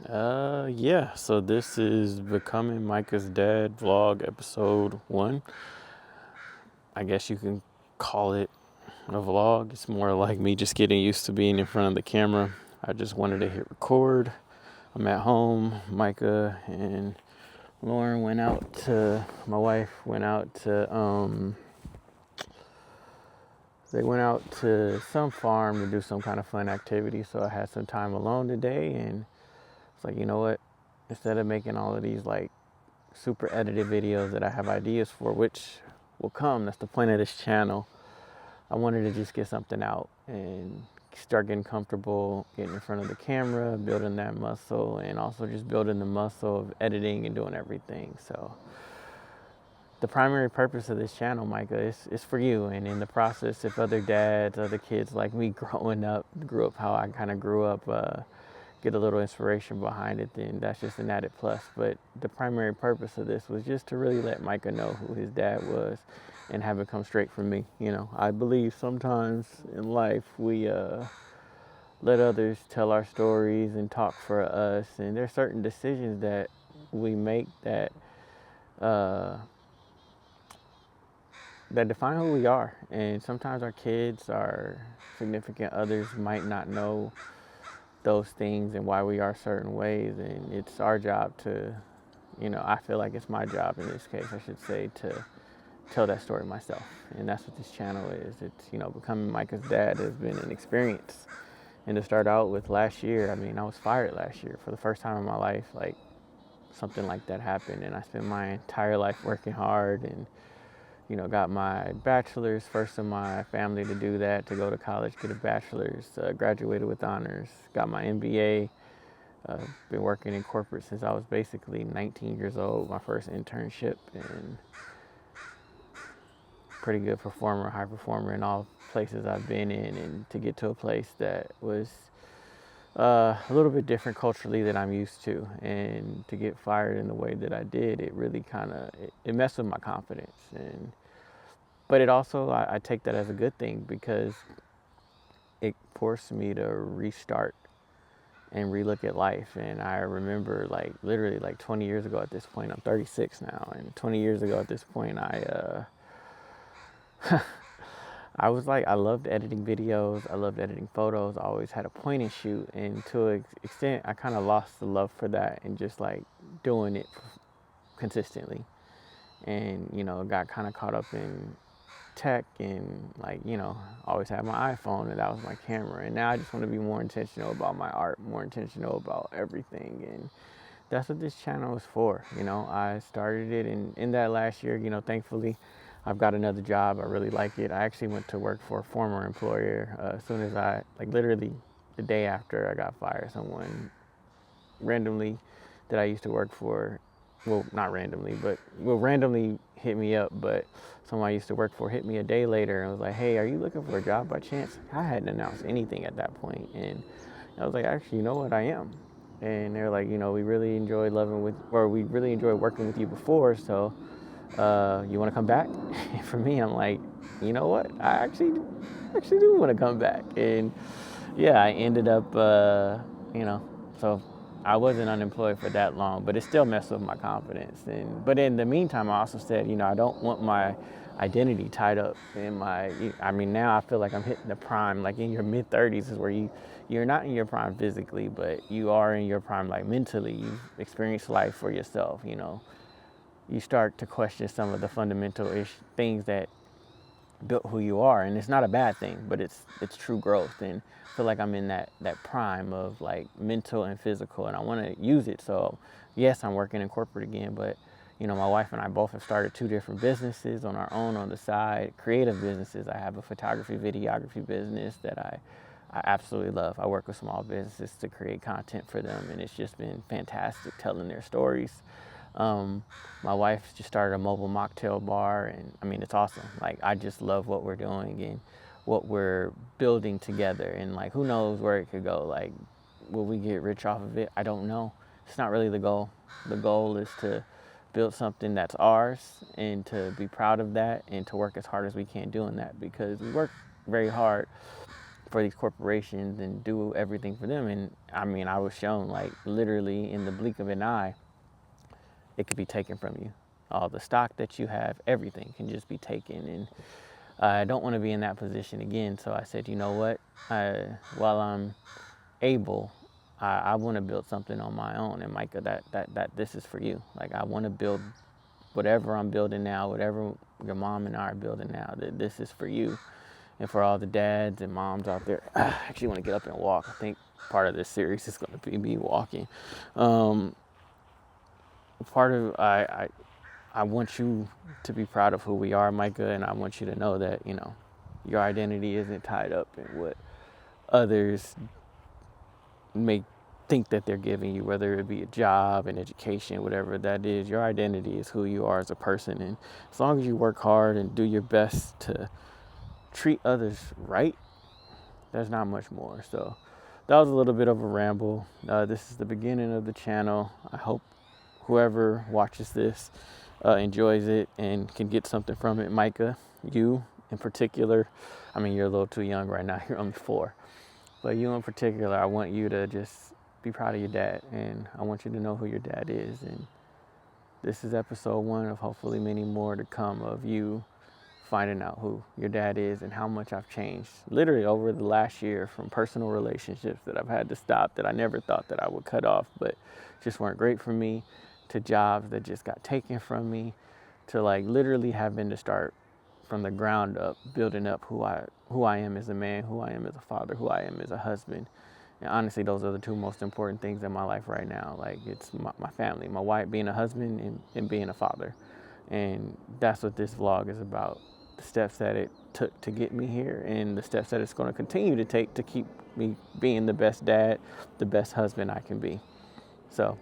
Yeah, so this is Becoming Micah's Dad vlog episode 1. I guess you can call it a vlog. It's more like me just getting used to being in front of the camera. I just wanted to hit record. I'm at home. Micah and Lauren my wife went out to, they went out to some farm to do some kind of fun activity. So I had some time alone today, and it's like, you know what? Instead of making all of these like super edited videos that I have ideas for, which will come. That's the point of this channel. I wanted to just get something out and start getting comfortable, getting in front of the camera, building that muscle, and also just building the muscle of editing and doing everything. So the primary purpose of this channel, Micah, is for you. And in the process, if other dads, other kids like me grew up how I kind of grew up, get a little inspiration behind it, then that's just an added plus. But the primary purpose of this was just to really let Micah know who his dad was and have it come straight from me. You know, I believe sometimes in life we let others tell our stories and talk for us, and there's certain decisions that we make uh, that define who we are. And sometimes our kids, our significant others might not know those things and why we are certain ways, and it's our job to, I feel like it's my job in this case, I should say, to tell that story myself. And that's what this channel is. It's, becoming Micah's dad has been an experience. And to start out with last year, I mean, I was fired last year for the first time in my life. Like, something like that happened, and I spent my entire life working hard and got my bachelor's, first in my family to do that, to go to college, get a bachelor's, graduated with honors, got my MBA, been working in corporate since I was basically 19 years old, my first internship, and pretty good performer, high performer in all places I've been in, and to get to a place that was a little bit different culturally than I'm used to, and to get fired in the way that I did, it really it messed with my confidence. But it also, I take that as a good thing, because it forced me to restart and relook at life. And I remember, like, literally like 20 years ago at this point, I'm 36 now, and 20 years ago at this point, I was like, I loved editing videos, I loved editing photos, I always had a point and shoot, and to an extent, I kind of lost the love for that and just like doing it consistently. And, got kind of caught up in tech, and like, always had my iPhone, and that was my camera. And now I just want to be more intentional about my art, more intentional about everything. And that's what this channel is for. I started it, and in that last year, thankfully, I've got another job. I really like it. I actually went to work for a former employer as soon as literally the day after I got fired. Someone randomly that I used to work for, well, not randomly, but randomly hit me up. But someone I used to work for hit me a day later and was like, "Hey, are you looking for a job by chance?" I hadn't announced anything at that point, and I was like, "Actually, you know what? I am." And they're like, we really enjoyed we really enjoyed working with you before, so you want to come back? And for me, I'm like, you know what? I actually do want to come back. And yeah, I ended up, so I wasn't unemployed for that long, but it still messed with my confidence. But in the meantime, I also said, I don't want my identity tied up in I mean, now I feel like I'm hitting the prime, like in your mid 30s is where you're not in your prime physically, but you are in your prime, like mentally. You've experienced life for yourself, you start to question some of the fundamental things that built who you are, and it's not a bad thing, but it's true growth. And I feel like I'm in that prime of like mental and physical, and I want to use it. So yes, I'm working in corporate again, but my wife and I both have started 2 different businesses on our own on the side, creative businesses. I have a photography, videography business that I absolutely love. I work with small businesses to create content for them, and it's just been fantastic telling their stories. My wife just started a mobile mocktail bar, and I mean, it's awesome. Like, I just love what we're doing and what we're building together, and like, who knows where it could go. Like, will we get rich off of it? I don't know. It's not really the goal. The goal is to build something that's ours, and to be proud of that, and to work as hard as we can doing that, because we work very hard for these corporations and do everything for them. And I mean, I was shown like literally in the blink of an eye, it could be taken from you. All the stock that you have, everything can just be taken. And I don't want to be in that position again. So I said, you know what? While I'm able, I want to build something on my own. And Micah, that this is for you. Like, I want to build whatever I'm building now, whatever your mom and I are building now, that this is for you. And for all the dads and moms out there, I actually want to get up and walk. I think part of this series is going to be me walking. Part of I want you to be proud of who we are, Micah, and I want you to know that, you know, your identity isn't tied up in what others may think that they're giving you, whether it be a job, an education, whatever that is. Your identity is who you are as a person, and as long as you work hard and do your best to treat others right, there's not much more. So that was a little bit of a ramble. This is the beginning of the channel. I hope whoever watches this enjoys it and can get something from it. Micah, you in particular, I mean, you're a little too young right now. You're only 4. But you in particular, I want you to just be proud of your dad. And I want you to know who your dad is. And this is episode 1 of hopefully many more to come of you finding out who your dad is and how much I've changed literally over the last year, from personal relationships that I've had to stop that I never thought that I would cut off, but just weren't great for me, to jobs that just got taken from me, to like literally having to start from the ground up, building up who I am as a man, who I am as a father, who I am as a husband. And honestly, those are the 2 most important things in my life right now. Like, it's my family, my wife, being a husband, and being a father. And that's what this vlog is about. The steps that it took to get me here, and the steps that it's going to continue to take to keep me being the best dad, the best husband I can be. So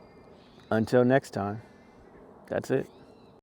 until next time, that's it.